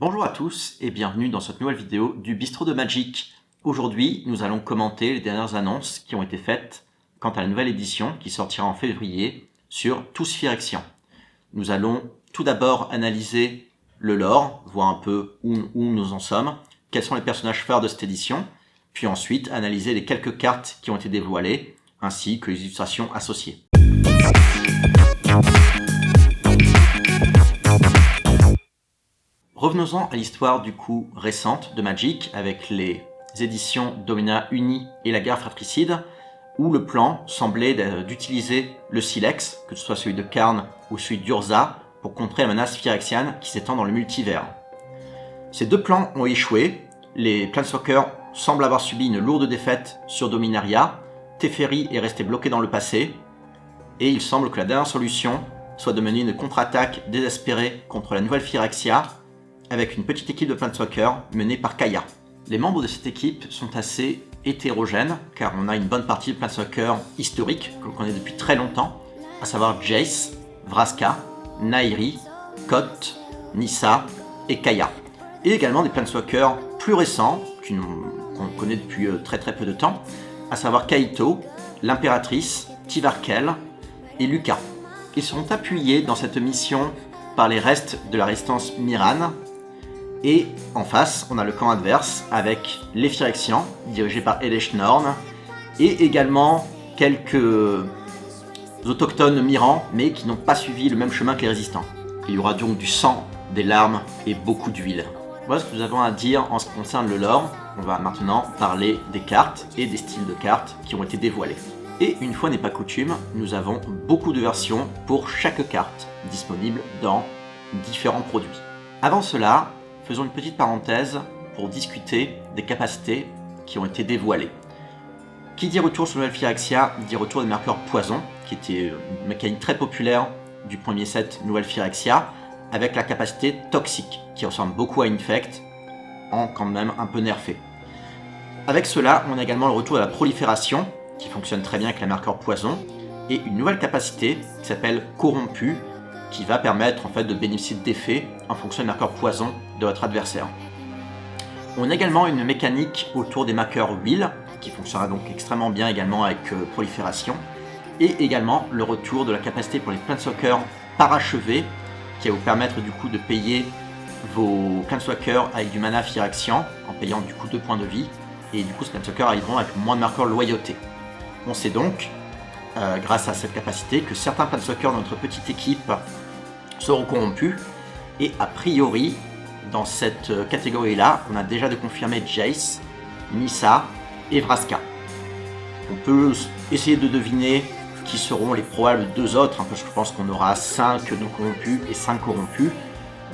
Bonjour à tous et bienvenue dans cette nouvelle vidéo du Bistrot de Magic. Aujourd'hui, nous allons commenter les dernières annonces qui ont été faites quant à la nouvelle édition qui sortira en février sur Tous Phyrexians. Nous allons tout d'abord analyser le lore, voir un peu où nous en sommes, quels sont les personnages phares de cette édition, puis ensuite analyser les quelques cartes qui ont été dévoilées, ainsi que les illustrations associées. Revenons-en à l'histoire du coup récente de Magic avec les éditions Dominaria Unie et la guerre fratricide, où le plan semblait d'utiliser le Silex, que ce soit celui de Karn ou celui d'Urza, pour contrer la menace phyrexiane qui s'étend dans le multivers. Ces deux plans ont échoué, les Planeswalkers semblent avoir subi une lourde défaite sur Dominaria, Teferi est resté bloqué dans le passé, et il semble que la dernière solution soit de mener une contre-attaque désespérée contre la nouvelle Phyrexia, avec une petite équipe de Planeswalkers menée par Kaya. Les membres de cette équipe sont assez hétérogènes, car on a une bonne partie de Planeswalkers historiques que l'on connaît depuis très longtemps, à savoir Jace, Vraska, Nahiri, Kot, Nissa et Kaya. Et également des Planeswalkers plus récents, qu'on connaît depuis très peu de temps, à savoir Kaito, l'Impératrice, Tivarkel et Lucas. Ils seront appuyés dans cette mission par les restes de la résistance Mirran. Et en face, on a le camp adverse avec les Phyrexians, dirigés par Elesh Norn, et également quelques autochtones Mirran, mais qui n'ont pas suivi le même chemin que les résistants. Il y aura donc du sang, des larmes et beaucoup d'huile. Voilà ce que nous avons à dire en ce qui concerne le lore. On va maintenant parler des cartes et des styles de cartes qui ont été dévoilés. Et une fois n'est pas coutume, nous avons beaucoup de versions pour chaque carte, disponibles dans différents produits. Avant cela, faisons une petite parenthèse pour discuter des capacités qui ont été dévoilées. Qui dit retour sur Nouvelle Phyrexia dit retour des marqueurs poison, qui était une mécanique très populaire du premier set Nouvelle Phyrexia, avec la capacité toxique, qui ressemble beaucoup à Infect, en quand même un peu nerfé. Avec cela, on a également le retour de la prolifération, qui fonctionne très bien avec la marqueur poison, et une nouvelle capacité qui s'appelle Corrompu, qui va permettre en fait de bénéficier d'effets en fonction des marqueurs poison de votre adversaire. On a également une mécanique autour des marqueurs huile, qui fonctionnera donc extrêmement bien également avec prolifération, et également le retour de la capacité pour les Planeswalkers parachevés, qui va vous permettre du coup de payer vos Planeswalkers avec du mana Phyrexian, en payant du coup 2 points de vie, et du coup ces Planeswalkers arriveront avec moins de marqueurs loyauté. On sait donc, grâce à cette capacité, que certains Planeswalkers de notre petite équipe seront corrompus, et a priori, dans cette catégorie-là, on a déjà de confirmer Jace, Nissa et Vraska. On peut essayer de deviner qui seront les probables deux autres, parce que je pense qu'on aura 5 non corrompus et 5 corrompus.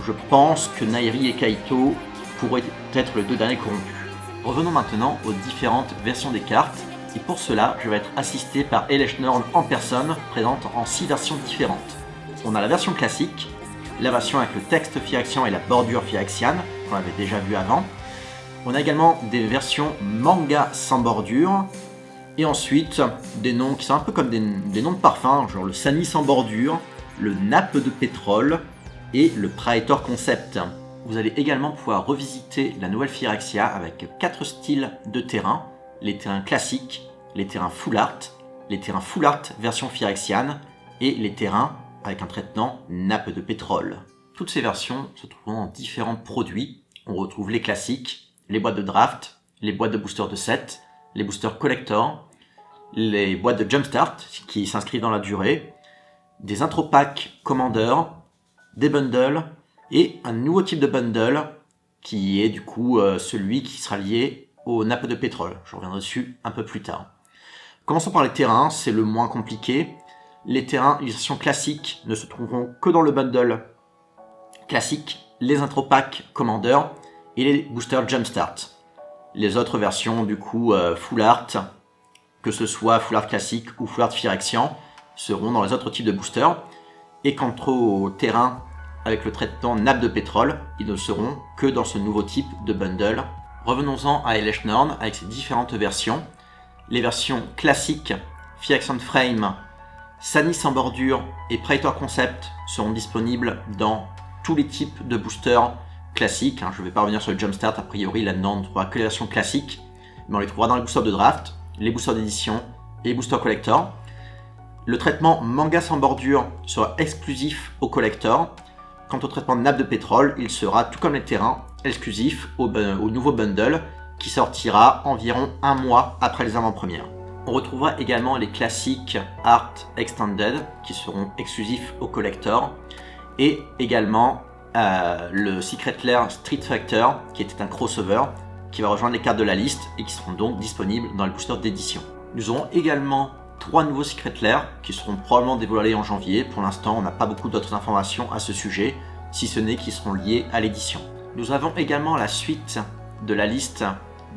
Je pense que Nahiri et Kaito pourraient être les deux derniers corrompus. Revenons maintenant aux différentes versions des cartes, et pour cela, je vais être assisté par Elesh Norn en personne, présente en 6 versions différentes. On a la version classique, la version avec le texte Phyrexian et la bordure phyrexiane, qu'on avait déjà vu avant. On a également des versions manga sans bordure, et ensuite des noms qui sont un peu comme des noms de parfums, genre le Sani sans bordure, le Nappe de pétrole et le Praetor Concept. Vous allez également pouvoir revisiter la nouvelle Phyrexia avec 4 styles de terrain, les terrains classiques, les terrains full art, les terrains full art version phyrexiane et les terrains avec un traitement nappe de pétrole. Toutes ces versions se trouvent dans différents produits. On retrouve les classiques, les boîtes de draft, les boîtes de boosters de set, les boosters collector, les boîtes de jumpstart qui s'inscrivent dans la durée, des intro packs commander, des bundles et un nouveau type de bundle qui est du coup celui qui sera lié aux nappes de pétrole. Je reviendrai dessus un peu plus tard. Commençons par les terrains, c'est le moins compliqué. Les terrains illustration classiques ne se trouveront que dans le bundle classique, les intro packs commander et les boosters jumpstart. Les autres versions du coup full art, que ce soit full art classique ou full art Phyrexian, seront dans les autres types de boosters. Et quant au terrain avec le traitement nappe de pétrole, ils ne seront que dans ce nouveau type de bundle. Revenons-en à Elesh Norn avec ses différentes versions. Les versions classiques, Phyrexian Frame, Sani sans bordure et Praetor Concept seront disponibles dans tous les types de boosters classiques. Je ne vais pas revenir sur le Jumpstart, a priori là-dedans on ne trouvera que les versions classiques, mais on les trouvera dans les boosters de draft, les boosters d'édition et les boosters collector. Le traitement manga sans bordure sera exclusif au collector. Quant au traitement nappe de pétrole, il sera, tout comme les terrains, exclusif au nouveau bundle qui sortira environ un mois après les avant-premières. On retrouvera également les classiques Art Extended qui seront exclusifs au collector et également le Secret Lair Street Factor qui était un crossover qui va rejoindre les cartes de la liste et qui seront donc disponibles dans les boosters d'édition. Nous aurons également 3 nouveaux Secret Lair qui seront probablement dévoilés en janvier. Pour l'instant, on n'a pas beaucoup d'autres informations à ce sujet, si ce n'est qu'ils seront liés à l'édition. Nous avons également la suite de la liste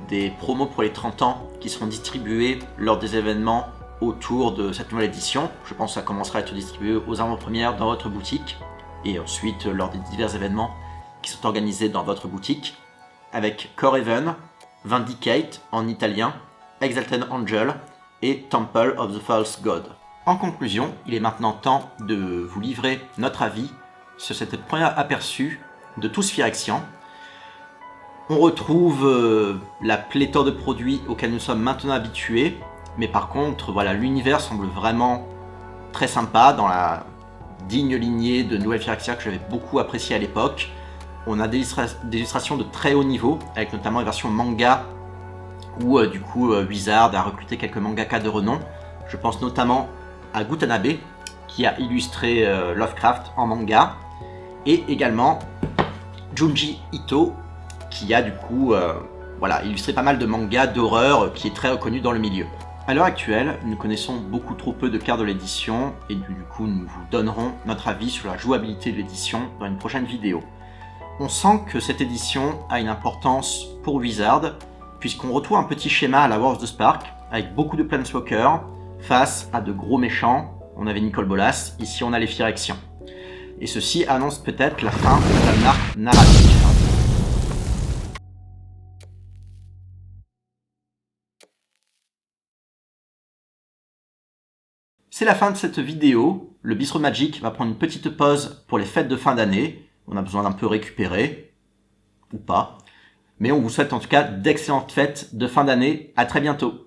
des promos pour les 30 ans qui seront distribués lors des événements autour de cette nouvelle édition. Je pense que ça commencera à être distribué aux avant-premières dans votre boutique et ensuite lors des divers événements qui sont organisés dans votre boutique avec Core Even, Vindicate en italien, Exalted Angel et Temple of the False God. En conclusion, il est maintenant temps de vous livrer notre avis sur cette première aperçu de tous Phyrexian. On retrouve la pléthore de produits auxquels nous sommes maintenant habitués, mais par contre, voilà, l'univers semble vraiment très sympa dans la digne lignée de Nouvelle Phyrexia que j'avais beaucoup apprécié à l'époque. On a des illustrations de très haut niveau, avec notamment une version manga où du coup Wizard a recruté quelques mangaka de renom. Je pense notamment à Gutanabe qui a illustré Lovecraft en manga, et également Junji Ito qui a du coup illustré pas mal de mangas d'horreur qui est très reconnu dans le milieu. À l'heure actuelle, nous connaissons beaucoup trop peu de cartes de l'édition et du coup nous vous donnerons notre avis sur la jouabilité de l'édition dans une prochaine vidéo. On sent que cette édition a une importance pour Wizard puisqu'on retrouve un petit schéma à la War of the Spark avec beaucoup de Planeswalkers face à de gros méchants. On avait Nicol Bolas, ici on a les Phyrexians. Et ceci annonce peut-être la fin d'un arc narratif. C'est la fin de cette vidéo. Le Bistro Magic va prendre une petite pause pour les fêtes de fin d'année. On a besoin d'un peu récupérer, ou pas. Mais on vous souhaite en tout cas d'excellentes fêtes de fin d'année. À très bientôt.